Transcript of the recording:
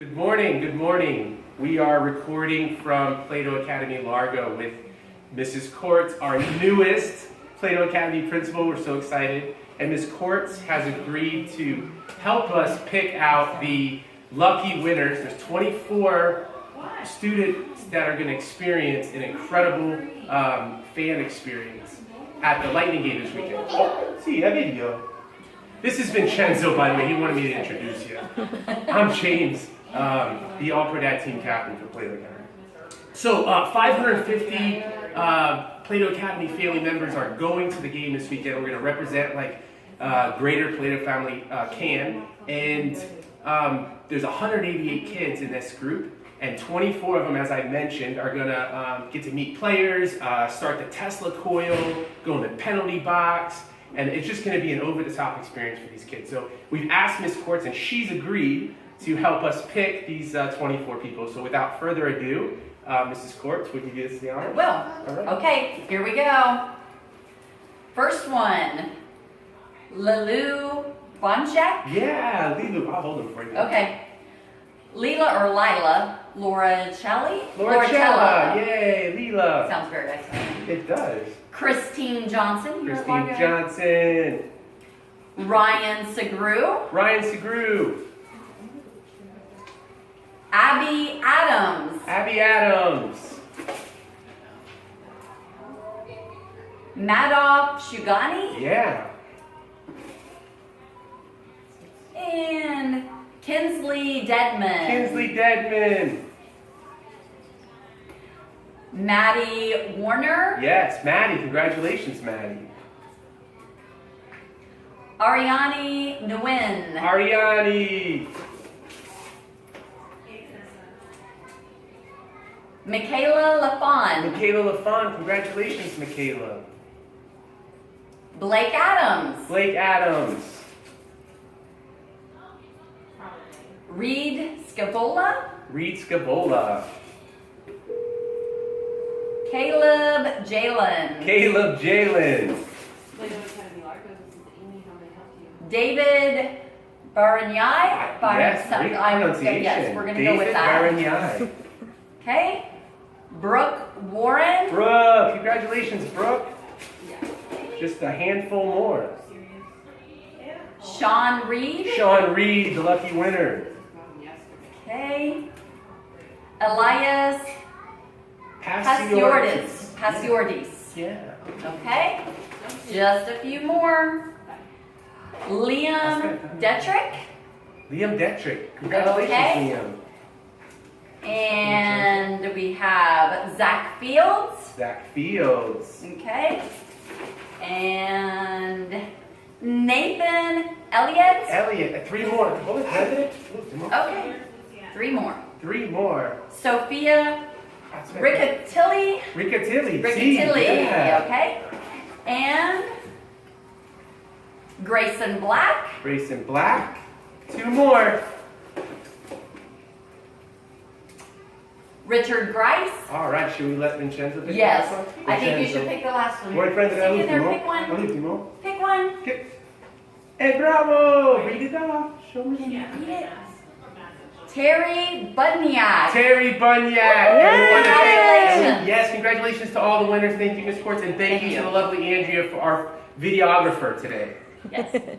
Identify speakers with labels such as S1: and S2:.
S1: Good morning, good morning. We are recording from Plato Academy Largo with Mrs. Courts, our newest Plato Academy principal. We're so excited. And Ms. Courts has agreed to help us pick out the lucky winners. There's 24 students that are going to experience an incredible fan experience at the Lightiing game this weekend. Oh, see, a video. This is Vincenzo, by the way. He wanted me to introduce you. I'm James. The All-Pro Dad Team Captain for Plato Academy. So 550 Plato Academy family members are going to the game this weekend. We're going to represent like Greater Plato family can. And there's 188 kids in this group. And 24 of them, as I mentioned, are going to get to meet players, start the Tesla coil, go in the penalty box. And it's just going to be an over-the-top experience for these kids. So we've asked Ms. Courts, and she's agreed to help us pick these 24 people. So without further ado, Mrs. Courts, would you give us the honor?
S2: I will. All right. Okay, here we go. First one, Lilu Bonchak.
S1: Yeah, Lilu. I'll hold them for you.
S2: Okay. Lila or Lila, Laura Chelly?
S1: Laura Cella. Yay, Lila.
S2: Sounds very nice.
S1: It does.
S2: Christine Johnson.
S1: Christine Johnson.
S2: Ryan Segru.
S1: Ryan Segru.
S2: Abby Adams.
S1: Abby Adams.
S2: Madoff Shugani.
S1: Yeah.
S2: And Kinsley Deadman.
S1: Kinsley Deadman.
S2: Maddie Warner.
S1: Yes, Maddie. Congratulations, Maddie.
S2: Ariani Nguyen.
S1: Ariani.
S2: Michaela LaFon.
S1: Michaela LaFon. Congratulations, Michaela.
S2: Blake Adams.
S1: Blake Adams.
S2: Reed Scabola.
S1: Reed Scabola.
S2: Caleb Jalen.
S1: Caleb Jalen.
S2: David Barinyai.
S1: Yes, great pronunciation.
S2: Yes, we're going to go with that.
S1: David Barinyai.
S2: Okay. Brooke Warren.
S1: Brooke. Congratulations, Brooke. Just a handful more.
S2: Sean Reed.
S1: Sean Reed, the lucky winner.
S2: Okay. Elias Pasiordis.
S1: Yeah.
S2: Okay. Just a few more. Liam Detrick.
S1: Liam Detrick. Congratulations,
S2: Okay.
S1: Liam.
S2: And we have Zach Fields.
S1: Zach Fields.
S2: Okay. And Nathan Elliott.
S1: Elliott. 3 more. What was President?
S2: Okay. 3 more.
S1: 3 more.
S2: Sophia Riccatilli.
S1: Riccatilli.
S2: Riccatilli. Okay. And Grayson Black.
S1: Grayson Black. 2 more.
S2: Richard Grice.
S1: All right, should we let Vincenzo pick
S2: Yes.
S1: the last one?
S2: I think you should pick the last one.
S1: Boyfriend de
S2: Stick
S1: la
S2: in there,
S1: último.
S2: pick one.
S1: Al último.
S2: Pick one.
S1: Okay. Hey, bravo! Read it off. Show me.
S2: Read it. Terry Budniak.
S1: Terry Bunyak.
S2: Congratulations.
S1: Yes, congratulations to all the winners. Thank you, Ms. Courts, and thank you to the lovely Andrea for our videographer today.
S2: Yes.
S1: Have a